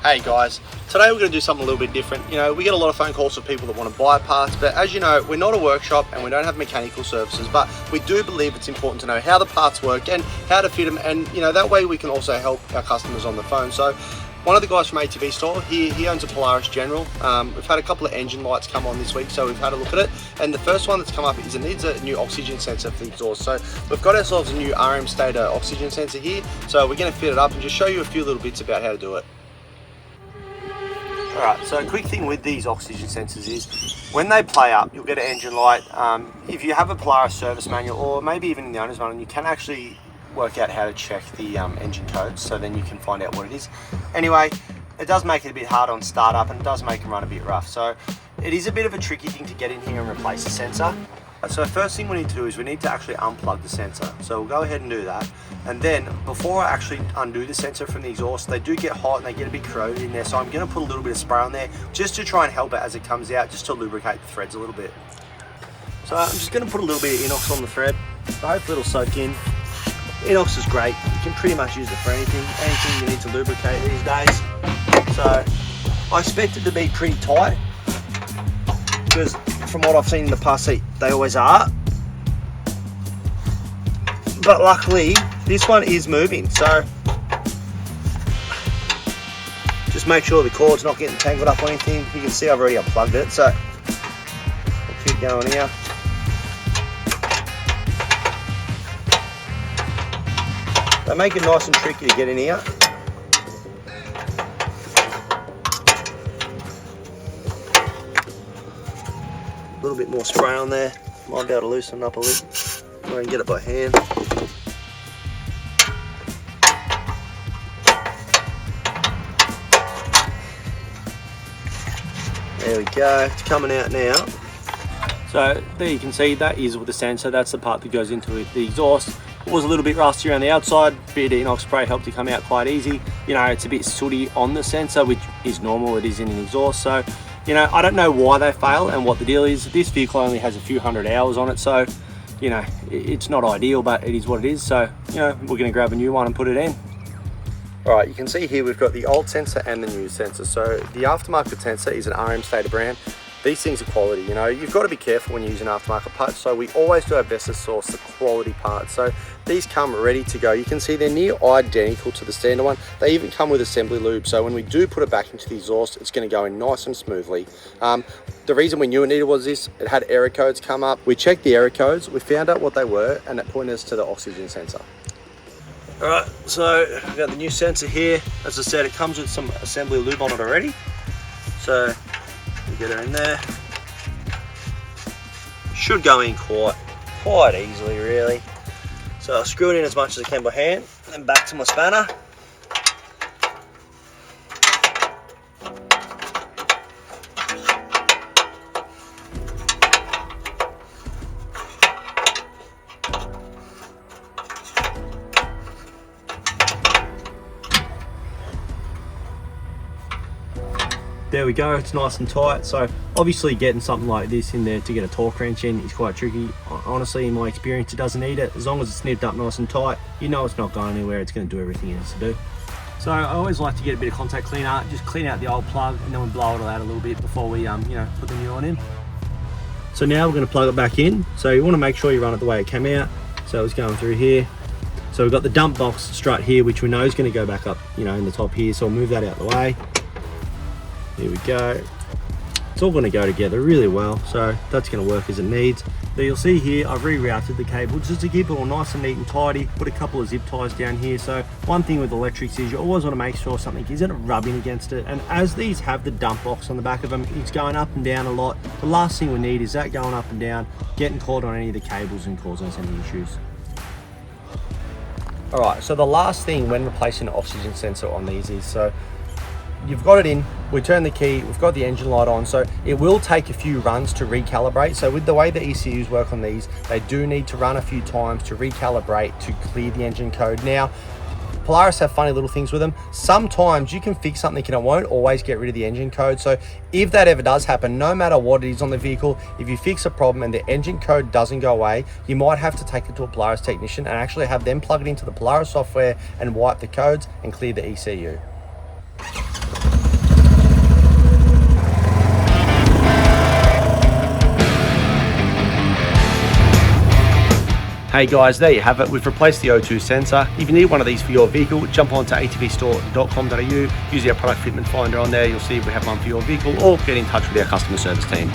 Hey guys, today we're going to do something a little bit different. You know, we get a lot of phone calls from people that want to buy parts, but as you know, we're not a workshop and we don't have mechanical services, but we do believe it's important to know how the parts work and how to fit them, and you know, that way we can also help our customers on the phone. So one of the guys from ATVstore, he owns a Polaris General. We've had a couple of engine lights come on this week, so we've had a look at it, and the first one that's come up is it needs a new oxygen sensor for the exhaust. So we've got ourselves a new RMstator oxygen sensor here, so we're going to fit it up and just show you a few little bits about how to do it. Alright, so a quick thing with these oxygen sensors is when they play up, you'll get an engine light. If you have a Polaris service manual, or maybe even in the owner's manual, you can actually work out how to check the engine codes, so then you can find out what it is. Anyway, it does make it a bit hard on startup, and it does make them run a bit rough. So it is a bit of a tricky thing to get in here and replace the sensor. So first thing we need to do is we need to actually unplug the sensor. So we'll go ahead and do that. And then before I actually undo the sensor from the exhaust, they do get hot and they get a bit corroded in there. So I'm going to put a little bit of spray on there just to try and help it as it comes out, just to lubricate the threads a little bit. So I'm just going to put a little bit of Inox on the thread. So hopefully it'll soak in. Inox is great. You can pretty much use it for anything you need to lubricate these days. So I expect it to be pretty tight, because from what I've seen in the past, they always are. But luckily, this one is moving, so just make sure the cord's not getting tangled up or anything. You can see I've already unplugged it, so we'll keep going here. They make it nice and tricky to get in here. A little bit more spray on there, might be able to loosen it up a little. Or I can get it by hand. There we go, it's coming out now. So there you can see that is with the sensor, that's the part that goes into the exhaust. It was a little bit rusty around the outside, bit of Inox spray helped it come out quite easy. You know, it's a bit sooty on the sensor, which is normal, it is in an exhaust. So you know, I don't know why they fail and what the deal is. This vehicle only has a few hundred hours on it, so you know, it's not ideal, but it is what it is. So you know, we're going to grab a new one and put it in. All right, you can see here we've got the old sensor and the new sensor. So the aftermarket sensor is an RMstator brand. These things are quality, you know, you've got to be careful when you use an aftermarket part, so we always do our best to source the quality parts. So these come ready to go. You can see they're near identical to the standard one. They even come with assembly lube, so when we do put it back into the exhaust, it's going to go in nice and smoothly. The reason we knew it needed was this, it had error codes come up. We checked the error codes, we found out what they were, and it pointed us to the oxygen sensor. All right, so we've got the new sensor here. As I said, it comes with some assembly lube on it already. So get her in there. Should go in quite easily, really. So I'll screw it in as much as I can by hand, and then back to my spanner. There we go, it's nice and tight. So obviously getting something like this in there to get a torque wrench in is quite tricky. Honestly, in my experience, it doesn't need it. As long as it's nipped up nice and tight, you know it's not going anywhere, it's going to do everything it needs to do. So I always like to get a bit of contact cleaner, just clean out the old plug, and then we blow it all out a little bit before we you know, put the new one in. So now we're going to plug it back in. So you want to make sure you run it the way it came out. So it's going through here. So we've got the dump box strut here, which we know is going to go back up, you know, in the top here. So we'll move that out of the way. Here we go. It's all going to go together really well, so that's going to work as it needs. But you'll see here I've rerouted the cable just to keep it all nice and neat and tidy. Put a couple of zip ties down here. So one thing with electrics is you always want to make sure something isn't rubbing against it, and as these have the dump box on the back of them, it's going up and down a lot. The last thing we need is that going up and down, getting caught on any of the cables and causing us any issues. All right, so the last thing when replacing an oxygen sensor on these is, so you've got it in, we turn the key, we've got the engine light on, so it will take a few runs to recalibrate. So with the way the ECUs work on these, they do need to run a few times to recalibrate to clear the engine code. Now, Polaris have funny little things with them. Sometimes you can fix something and it won't always get rid of the engine code. So if that ever does happen, no matter what it is on the vehicle, if you fix a problem and the engine code doesn't go away, you might have to take it to a Polaris technician and actually have them plug it into the Polaris software and wipe the codes and clear the ECU. Hey guys, there you have it. We've replaced the O2 sensor. If you need one of these for your vehicle, jump on to ATVstore.com.au, use our product fitment finder on there. You'll see if we have one for your vehicle, or get in touch with our customer service team.